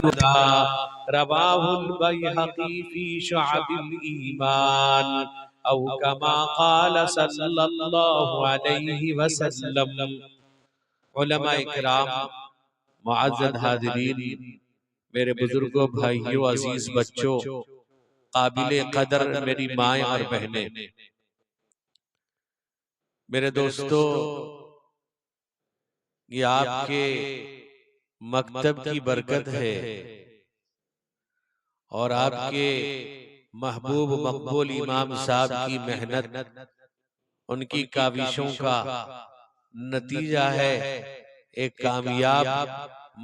रवाहुल बैहक़ी फी शुअबिल ईमान औ कमा क़ाल सल्लल्लाहु अलैहि वसल्लम। उलमा इकराम, मुअज़्ज़ज़ हाज़िरीन, मेरे बुजुर्गों, भाइयों, अजीज बच्चों, काबिले कदर मेरी माएँ और बहनें, मेरे दोस्तों, ये आपके मकतब की बरकत है और आपके महबूब मकबूल इमाम साहब की मेहनत, उनकी काविशों का नतीजा है। एक कामयाब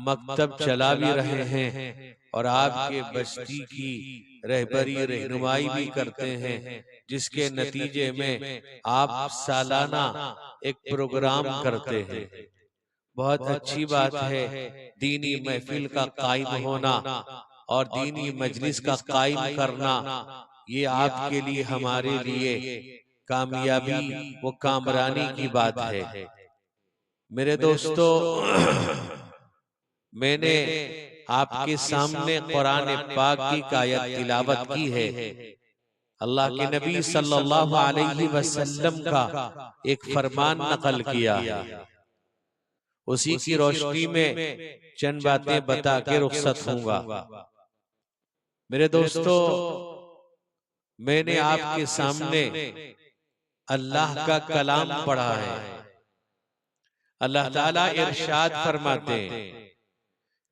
मकतब चला भी रहे हैं और आपके बस्ती की रहबरी रहनुमाई भी करते हैं, जिसके नतीजे में आप सालाना एक प्रोग्राम करते हैं। बहुत अच्छी बात है दीनी महफिल का कायम होना और दीनी मजलिस का कायम करना। ये आपके लिए, हमारे लिए कामयाबी व कामरानी की बात है। मेरे दोस्तों, मैंने आपके सामने कुरान पाक की आयत तिलावत की है। अल्लाह के नबी सल्लल्लाहु अलैहि वसल्लम का एक फरमान नकल किया है। उसी की रोशनी में चंद बातें बता के रुखसत होऊंगा। मेरे दोस्तों, मैंने आपके सामने अल्लाह का कलाम पढ़ा है। अल्लाह ताला इरशाद फरमाते हैं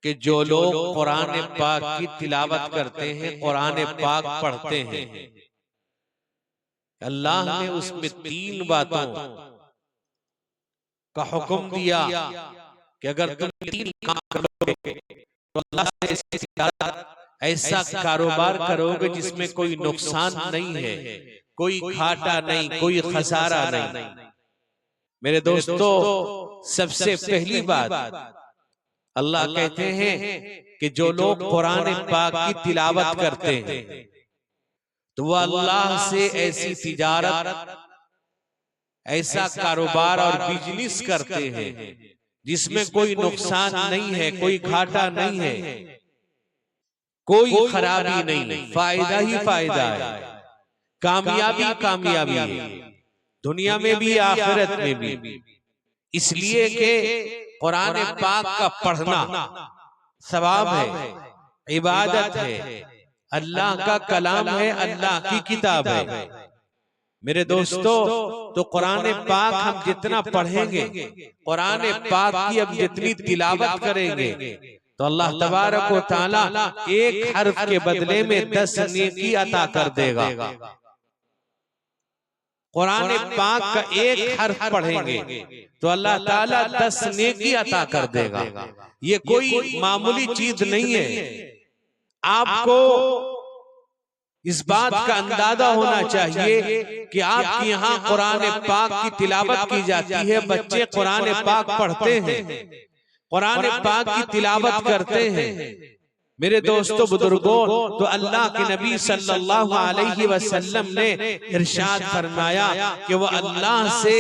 कि जो लोग कुरान पाक की तिलावत करते हैं, कुरान पाक पढ़ते हैं, अल्लाह ने उसमें 3 बातों का हुक्म दिया कि अगर तुम 3 काम करोगे तो अल्लाह से ऐसा कारोबार करोगे जिसमें कोई नुकसान नहीं है, कोई घाटा नहीं, कोई खसारा नहीं। मेरे दोस्तों, सबसे पहली बात, अल्लाह कहते हैं कि जो लोग कुरान पाक की तिलावत करते हैं तो वह अल्लाह से ऐसी तिजारत, ऐसा कारोबार और बिजनेस करते हैं जिसमें कोई नुकसान नहीं है, कोई घाटा नहीं है, कोई खराबी नहीं, फायदा ही फायदा है, कामयाबी कामयाबी है, दुनिया में भी आखिरत में भी। इसलिए कि कुरान पाक का पढ़ना सवाब है, इबादत है, अल्लाह का कलाम है, अल्लाह की किताब है। मेरे दोस्तों, तो कुरान पाक हम जितना पढ़ेंगे, कुरान पाक की अब जितनी तिलावत करेंगे, तो अल्लाह तबारक व तआला एक हर्फ के बदले में 10 नेकी अता कर देगा। कुरान पाक का एक हर्फ पढ़ेंगे तो अल्लाह ताला 10 नेकी अता कर देगा। ये कोई मामूली चीज नहीं है। आपको इस बात का अंदाजा होना चाहिए कि आपके यहाँ कुरान पाक की तिलावत की जाती है, बच्चे कुरान पाक पढ़ते हैं, कुरान पाक की तिलावत करते हैं। मेरे दोस्तों बुजुर्गों, तो अल्लाह के नबी सल्लल्लाहु अलैहि वसल्लम ने इरशाद फरमाया कि वो अल्लाह से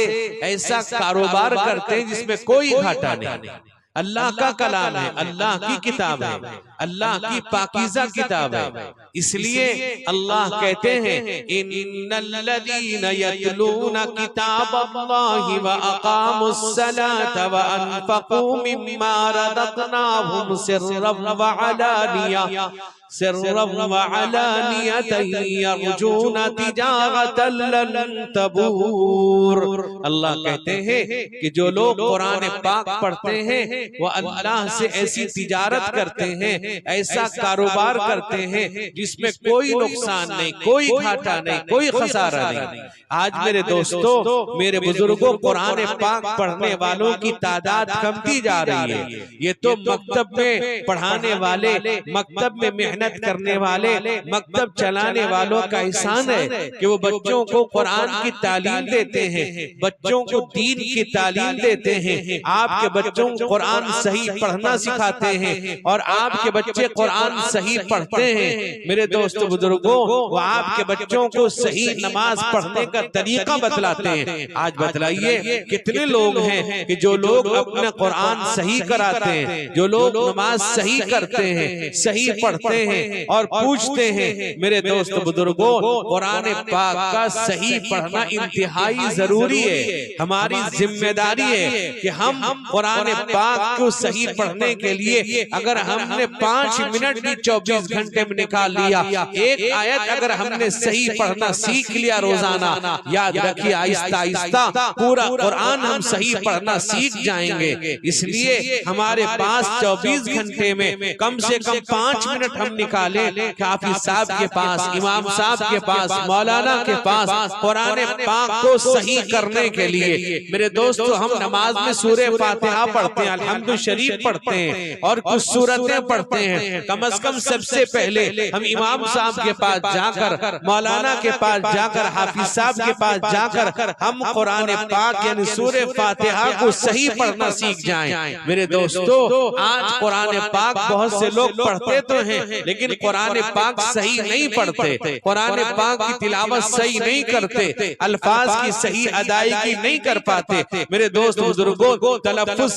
ऐसा कारोबार करते हैं जिसमें कोई घाटा नहीं। अल्लाह का कलाम है, अल्लाह की किताब है, अल्लाह की पाकीज़ा किताब है। इसलिए अल्लाह कहते हैं इन्नल्लज़ीना यतलूना किताबल्लाहि व अक़ामुस्सलाता व अनफ़क़ू मिम्मा रज़क़नाहुम सिर्रन व अलानियतन यरजून तिजारतन लन तबूर। अल्लाह कहते हैं कि जो लोग कुरान पाक पढ़ते हैं वो अल्लाह से ऐसी तिजारत करते हैं, ऐसा कारोबार करते हैं जिसमें कोई नुकसान नहीं, कोई घाटा नहीं, कोई खसारा नहीं। आज मेरे दोस्तों, मेरे बुजुर्गों, कुरान पाक पढ़ने वालों की तादाद कमती जा रही है। ये तो मकतब में पढ़ाने वाले, मकतब में मेहनत मेहनत करने वाले मकतब चलाने वालों का एहसान है कि वो बच्चों को कुरान की तालीम देते हैं, बच्चों को दीन की तालीम देते हैं। आपके बच्चों को कुरान सही पढ़ना सिखाते हैं और आपके बच्चे कुरान सही पढ़ते हैं। मेरे दोस्तों बुजुर्गों, वो आपके बच्चों को सही नमाज पढ़ने का तरीका बतलाते हैं। आज बतलाइए कितने लोग हैं कि जो लोग अपना कुरान सही कराते हैं, जो लोग नमाज सही करते हैं, सही पढ़ते हैं और पूछते हैं। मेरे दोस्त बुजुर्गों, कुरान पाक का सही पढ़ना इंतहाई जरूरी है। हमारी जिम्मेदारी है कि हम कुरान पाक को सही पढ़ने के लिए अगर हमने 5 मिनट भी 24 घंटे में निकाल लिया, एक आयत अगर हमने सही पढ़ना सीख लिया रोजाना, याद रखिए आहिस्ता आहिस्ता पूरा कुरान हम सही पढ़ना सीख जाएंगे। इसलिए हमारे पास 24 घंटे में कम से कम 5 मिनट हम निकालें हाफिज साहब के पास, इमाम साहब के पास, मौलाना के पास कुरान पाक को सही करने के लिए। मेरे दोस्तों, हम नमाज में सूरे फातिहा पढ़ते हैं, अल्हम्दुलिल्लाह शरीफ पढ़ते हैं और कुछ सूरतें पढ़ते हैं। कम से कम सबसे पहले हम इमाम साहब के पास जाकर, मौलाना के पास जाकर, हाफिज साहब के पास जाकर हम कुरान पाक यानी सूरे फातिहा को सही पढ़ना सीख जाएं। मेरे दोस्तों, आज कुरान पाक बहुत से लोग पढ़ते तो हैं लेकिन कुरान पाक सही नहीं पढ़ते, कुरान पाक की तिलावत सही नहीं करते, अल्फाज की सही अदायगी नहीं कर पाते। मेरे दोस्त बुजुर्गों, तलफ्फुज़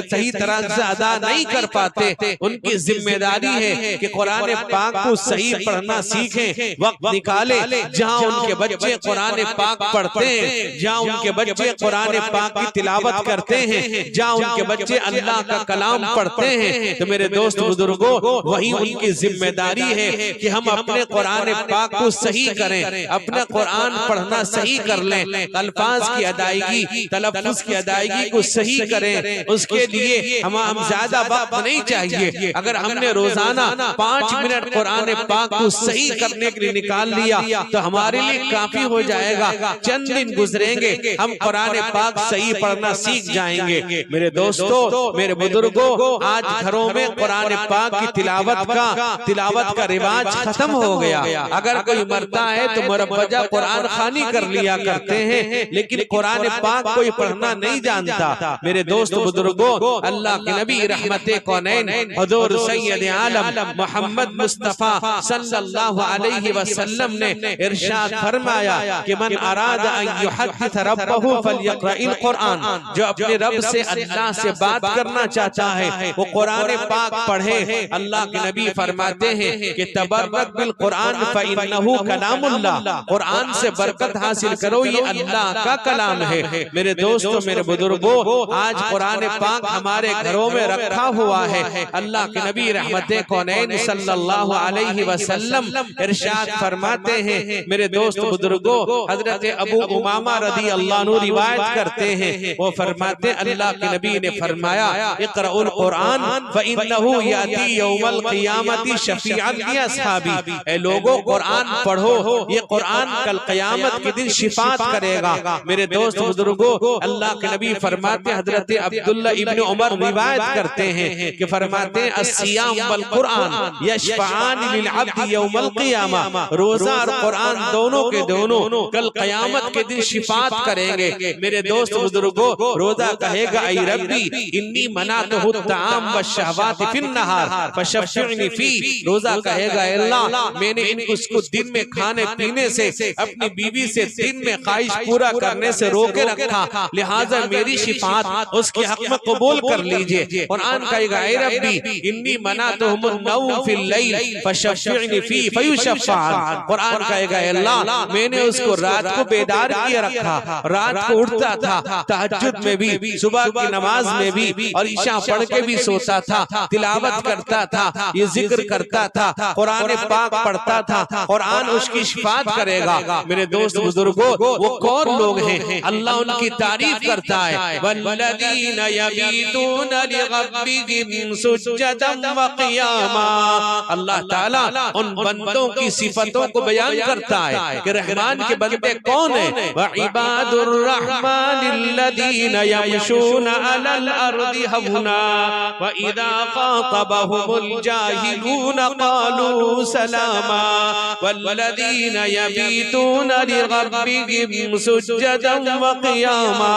सही तरह से अदा नहीं कर पाते। उनकी जिम्मेदारी है कि कुरान पाक को सही पढ़ना सीखें, वक्त निकाले जहाँ उनके बच्चे कुरान पाक पढ़ते हैं, जहाँ उनके बच्चे कुरान पाक की तिलावत करते हैं, जहाँ उनके बच्चे अल्लाह का कलाम पढ़ते हैं। तो मेरे दोस्त बुजुर्गों, वही उनकी जिम्मेदारी है कि हम अपने कुरान पाक को सही करें, अपना कुरान पढ़ना सही कर लें, अल्फाज की अदायगी, तलफ्फुज़ की अदायगी को सही करें। उसके लिए हम ज्यादा वक्त नहीं चाहिए। अगर हमने रोजाना 5 मिनट कुरान पाक को सही करने के लिए निकाल लिया तो हमारे लिए काफी हो जाएगा। चंद दिन गुजरेंगे, हम कुरान पाक सही पढ़ना सीख जाएंगे। मेरे दोस्तों, मेरे बुजुर्गों, आज घरों में कुरान पाक की तिलावत का रिवाज खत्म हो गया। अगर कोई मरता है तो मुरब्बजा कुरान खानी कर लिया करते हैं, लेकिन कुरान पाक कोई पढ़ना नहीं जानता। मेरे दोस्त बुजुर्गों, अल्लाह के नबी रहमते कौनैन हुजूर सैयद आलम मोहम्मद मुस्तफा सल्लल्लाहु अलैहि वसल्लम ने इरशाद फरमाया कि मन अराद अन युहद्दिस रब्बहु फलयक़राइल कुरान, जो अपने रब से अल्लाह से बात करना चाहता है वो कुरान पाक पढ़े। अल्लाह के नबी फरमाते हैं कि तबर्रक बिल कुरान फइन्नहु कलामुल्लाह, कुरान से बरकत हासिल करो, ये अल्लाह का कलाम है। मेरे दोस्तों, मेरे बुजुर्गों, आज कुरान पाक हमारे घरों में रखा हुआ है। अल्लाह के नबी रहमते कौनैन सल्लल्लाहु अलैहि वसल्लम इरशाद फरमाते हैं, मेरे दोस्त बुजुर्गों, हजरत अबू उमामा रदी अल्लाह अन्हु रिवायत करते हैं, वो फरमाते अल्लाह के नबी ने फरमाया इक़राउल कुरान फइन्नहु याती यौमल क़ियामति शफ़ीअन लि अस्हाबी, ए लोगों कुरान पढ़ो, ये कुरान कल क़यामत के दिन शिफात करेगा। मेरे दोस्त बुजुर्गों, अल्लाह के नबी फरमाते, हजरत अब्दुल्ला इब्न उमर रिवायत करते हैं कि फरमाते हैं अस्सियाम वल कुरान यशफ़ाआन लिल अब्द यौमल क़ियामा, रोजा और कुरान दोनों के दोनों कल क़यामत के दिन शिफात करेंगे। मेरे दोस्त बुजुर्गों, रोजा कहेगा ऐ रब्बी इन्नी मनातहु ताम व शहवात फिन नहार फशफ़िनी फी, रोजा कहेगा अल्लाह मैंने इसको दिन में खाने पीने से, अपनी बीवी से दिन में ख्वाहिश पूरा करने से रोके रखा, लिहाजा मेरी शिफात उसके हक में कबूल कर लीजिए। कुरान कहेगा ऐ रब्बी इन्नी मनातहुमुन नौम फिल लैल फशफ़िनी फी फयुशफ़्फ़ान, कुरान कहेगा अल्लाह मैंने उसको रात को बेदार किया रखा, रात को उठता था, तहज्जुद में भी, सुबह की नमाज में भी और ईशा पढ़ के भी सोता था, तिलावत करता था, ये जिक्र करता था, कुरान पाक पढ़ता था, कुरान उसकी शिफात करेगा। मेरे दोस्त बुजुर्गों, वो कौन लोग हैं? अल्लाह उनकी तारीफ करता है, वल्लज़ीना यबीतूना लिरब्बिहिम सुज्जदन व क़ियामा, अल्लाह ताला उन बंदों की सिफतों को बयान करता है कि रहमान के बंदे कौन है। व इबादुर रहमानिल्लज़ीना यमशूना अलल अर्दि हवना व इज़ा ख़ातबहुमुल जाहिलून युसल्लून क़ालू सलामा वल्लज़ीना यबीतूना लिरब्बिहिम सुज्जदन व क़ियामा।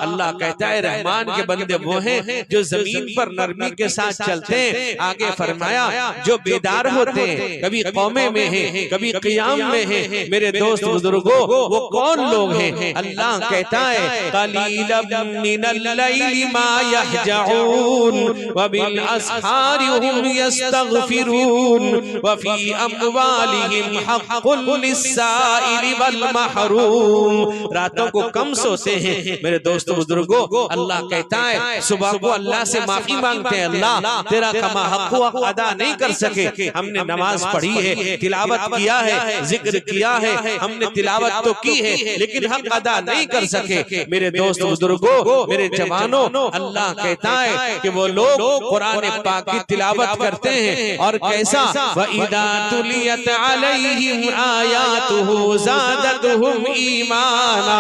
अल्लाह कहता है रहमान के बंदे वो हैं जो जमीन पर नरमी के साथ चलते हैं। आगे फरमाया जो बेदार होते हैं, कभी कौमे में हैं, कभी क़ियाम में हैं। मेरे दोस्त बुजुर्गों, वो कौन लोग हैं? अल्लाह कहता है क़लीलन मिनल लैली मा यहजऊन व बिल अस्हारि हुम यस्तगफिरून व फी अम्वालिहिम हक़्क़ुल लिस्साइल वल महरूम। रातों को कम सोते हैं मेरे दोस्तों बुजुर्गों। अल्लाह कहता है सुबह को अल्लाह से माफी मांगते हैं, अल्लाह तेरा कमा हक़ अदा नहीं कर सके, हमने नमाज पढ़ी है, तिलावत किया है, जिक्र किया है, हमने तिलावत तो की है लेकिन हक अदा नहीं कर सके। मेरे दोस्त बुजुर्गों, मेरे जवानों, अल्लाह कहता है कि वो लोग कुरान पाक की तिलावत करते हैं और कैसा व इदा तुलियत अलैहिम आयातुहु ज़ादतहुम ईमाना।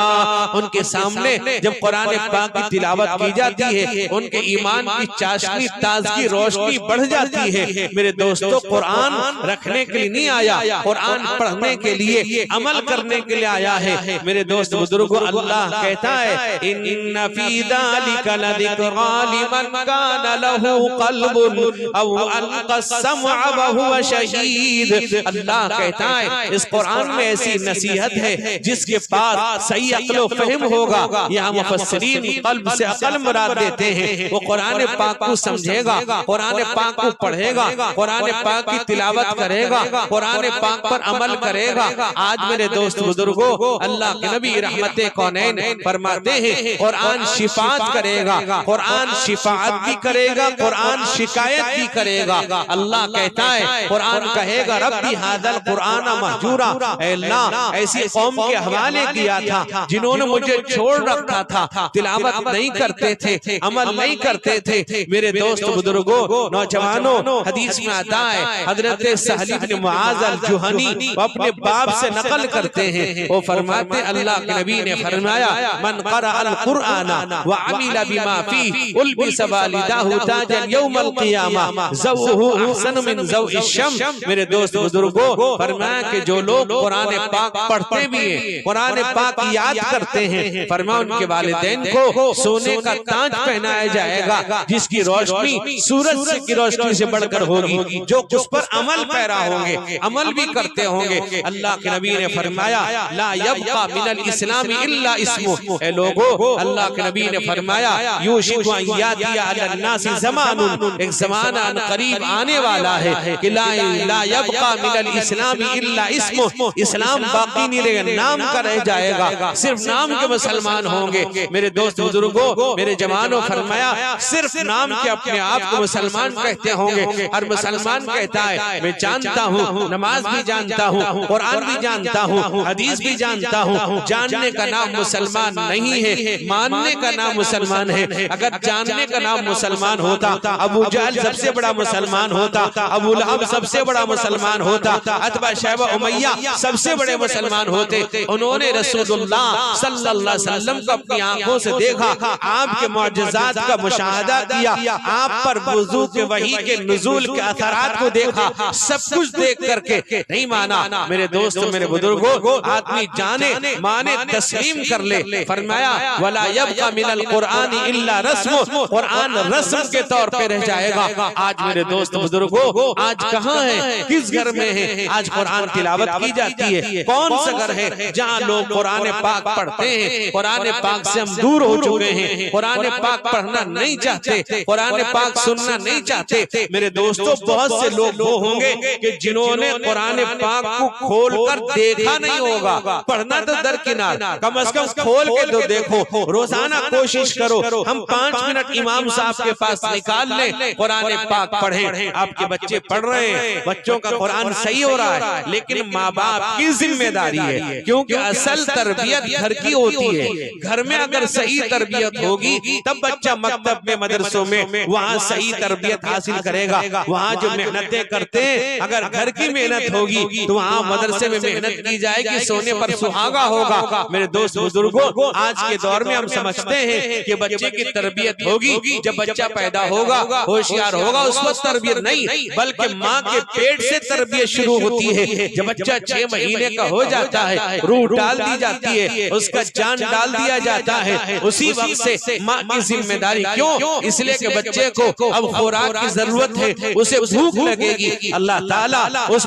उनके सामने जब कुरान पाक की तिलावत की जाती है उनके ईमान की चाशनी ताजगी रोशनी बढ़ जाती है। मेरे दोस्तों कुरान रखने के लिए नहीं आया, कुरान पढ़ने के लिए अमल करने के लिए आया है। मेरे दोस्त बुजुर्गों, अल्लाह कहता है इन्न फी ज़ालिका लज़िक्रा लिमन कान लहू क़ल्बुन औ अलक़ा समअ व हुवा शहीद। अल्लाह कहता है इस कुरान में ऐसी नसीहत है जिसके पास सही अक्ल फहम होगा। यहाँ मुफस्सिरीन क़ल्ब से अक्ल मुराद देते हैं। वो कुरान पाक को समझेगा, कुरान पाक को पढ़ेगा, कुरान पाक की तिलावत करेगा, कुरान पाक पर अमल करेगा। आज मेरे दोस्त बुजुर्गों, अल्लाह के नबी रहमते कौनैन फरमाते हैं कुरान शिफात करेगा, कुरान शिफात भी करेगा, कुरान शिकायत भी करेगा। अल्लाह कहता है कुरान कहेगा रब्बी हादल कुरान महजूरा, अल्लाह ऐसी कौम के हवाले किया था जिन्होंने मुझे छोड़ रखा था, तिलावत नहीं करते थे, अमल नहीं करते थे। मेरे दोस्त बुजुर्गों, नौजवानों, हदीस में आता है हजरत सहल इब्न मुआज अल-जुहनी अपने बाप से नकल करते हैं। वो फरमाते अल्लाह के नबी ने फरमाया मन क़रा अल-कुरआन व अमिल बिमा फीह उल्बिस वालिदाहु ताजन यौमल क़ियामा ज़ौहु अहसन मिन ज़ौइ शम। मेरे दोस्त बुजुर्गों, फरमाया कि जो लोग कुरान पाक पढ़ते भी हैं, कुरान पाक याद करते हैं, फरमाया उनके वालिदैन को सोने का ताज पहनाया जाएगा जिसकी रोशनी सूरज से की रोशनी से बढ़कर होगी, जो उस पर अमल पैरा होंगे, अमल भी करते होंगे। अल्लाह के नबी ने फरमाया ला यबका मिनल इस्लामी इल्ला इस्मु। ए लोगों, अल्लाह के नबी ने फरमाया युशिकु अन यातिया अलन नासि ज़मानुन, एक ज़माना करीब आने वाला है कि ला यबका मिनल इस्लामी इल्ला इस्मु, इस्लाम बाकी नहीं रहेगा, नाम का रह जाएगा, सिर्फ नाम के मुसलमान होंगे। मेरे दोस्त बुजुर्गों, मेरे जवानों, फरमाया सिर्फ नाम के अपने आप को मुसलमान कहते होंगे। हर मुसलमान कहता है मैं जानता हूँ, नमाज भी जानता हूँ, कुरान भी जानता हूँ, हदीस भी जानता हूँ। जानने का नाम मुसलमान नहीं है, मानने का नाम मुसलमान है। अगर जानने का नाम मुसलमान होता अबू जहल सबसे बड़ा मुसलमान होता, अबू लहब सबसे बड़ा मुसलमान होता, अतबा शैबा उमैया सबसे बड़े मुसलमान होते। उन्होंने रसूलुल्लाह सल्लल्लाहु अलैहि वसल्लम को अपनी आंखों से देखा, आपके मौजज़ात का मुशाहदा किया, आप पर वुज़ू के वही के नुज़ूल के असरात को देखा, सब कुछ देख करके नहीं माना। मेरे दोस्तों, मेरे बुजुर्गों, आदमी जाने माने तस्लीम कर ले। फरमाया वला यबका मिनल कुरान इल्ला रस्म, कुरान रस्म के तौर पे रह जाएगा। आज मेरे दोस्त बुजुर्गों, आज कहाँ है, किस घर में है आज कुरान तिलावत की जाती है? कौन सा घर है जहाँ लोग कुरान पाक पढ़ते हैं? कुरान पाक से हम दूर हो चुके हैं, कुरान पाक पढ़ना नहीं चाहते, कुरान पाक सुनना नहीं चाहते। मेरे दोस्तों, बहुत से लोग वो होंगे कि जिन्होंने कुरान पाक को खोलकर देखा नहीं होगा। पढ़ना तो दरकिनार, कम से कम खोल के तो देखो, रोजाना कोशिश करो। हम 5 मिनट इमाम साहब के पास निकाल लें, कुरान पाक पढ़ें। आपके बच्चे पढ़ रहे हैं, बच्चों का कुरान सही हो रहा है, लेकिन माँ बाप की जिम्मेदारी है, क्योंकि असल तरबियत घर की होती है। घर में अगर सही तरबियत होगी तब बच्चा मकतब में, मदरसों में वहाँ सही तरबियत हासिल करेगा। वहाँ जो मेहनतें करते हैं, अगर घर की मेहनत होगी तो वहाँ मदरसे में मेहनत की जाएगी, सोने पर सुहागा होगा। मेरे दोस्त बुजुर्गों, आज के दौर में हम समझते हैं कि बच्चे की तरबियत होगी जब बच्चा पैदा होगा, होशियार होगा, उस वक्त तरबियत नहीं, बल्कि माँ के पेट से तरबियत शुरू होती है। जब बच्चा 6 महीने का हो जाता है, रूह डाल दी जाती है, उसका जान डाल दिया जाता है, उसी वक्त से माँ की जिम्मेदारी। क्यों? इसलिए कि बच्चे को अब खुराक की जरूरत है, उसे भूख लगेगी। अल्लाह ताला उस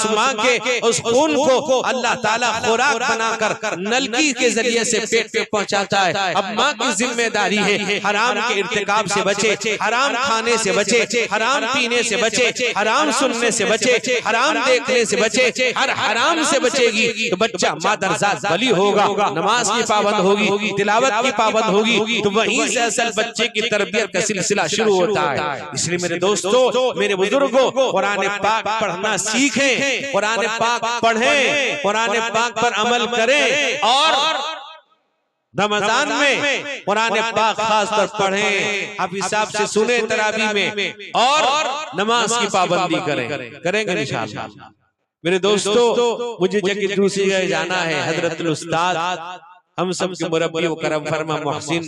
माँ के उस खून को अल्लाह ताला खुराक बनाकर नलकी के जरिए से पेट पे पहुंचाता है। अब माँ की जिम्मेदारी है हराम के इर्तिकाब से बचे, हराम खाने से बचे, हराम पीने से बचे, हराम सुनने से बचे, हराम देखने से बचे। हर हराम से बचेगी तो बच्चा मादरजात वली होगा, नमाज की पाबंद होगी, तिलावत की पाबंद होगी, तो वहीं से असल बच्चे की तरबियत का सिलसिला शुरू होता है। इसलिए मेरे दोस्तों, मेरे बुजुर्गों, कुरान पाक पढ़ना सीखें, कुरान पाक पढ़ें, कुरान पाक पर अमल करें और रमजान में कुरान पाक खास पर पढ़ें, आप हिसाब से सुने तरावी में और नमाज की पाबंदी करेंगे इंशाअल्लाह। मेरे दोस्तों, मुझे जगह दूसरी जगह जाना है। हजरत उस्ताद हम सब के मुरब्बी व करम फरमा मोहसिन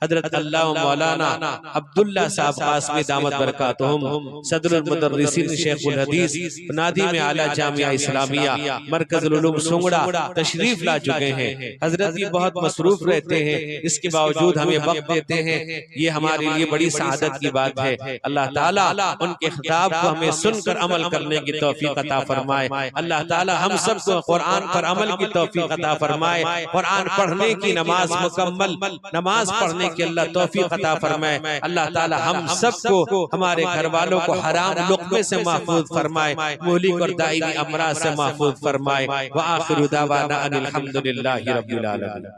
हजरत अल्लाह मौलाना अब्दुल्ला साहब कासमी दामत बरकातुहुम सदरुल मुदर्रिसीन शेखुल हदीस नादी में आला जामिया इस्लामिया मरकजुल उलूम सुंगड़ा तशरीफ ला चुके हैं। हजरत भी बहुत मसरूफ रहते हैं, इसके बावजूद हमें वक्त देते हैं। ये हमारे लिए बड़ी सआदत की बात है। अल्लाह ताला उनके खिताब को हमें सुनकर अमल करने की तौफीक अता फरमाए। अल्लाह ताला हम सबको कुरान पर अमल की तौफीक अता फरमाए। कुरान पढ़ने की नमाज मुकम्मल नमाज पढ़ने की अल्लाह तौफीक अता फरमाए। अल्लाह ताला हम सबको, हमारे घर वालों को हराम लुक़्मे से महफूज फरमाए, मुहलिक और दाइमी अमराज से महफूज फरमाए। व आखिरु दावाना अनिल हम्दुलिल्लाहि रब्बिल आलमीन।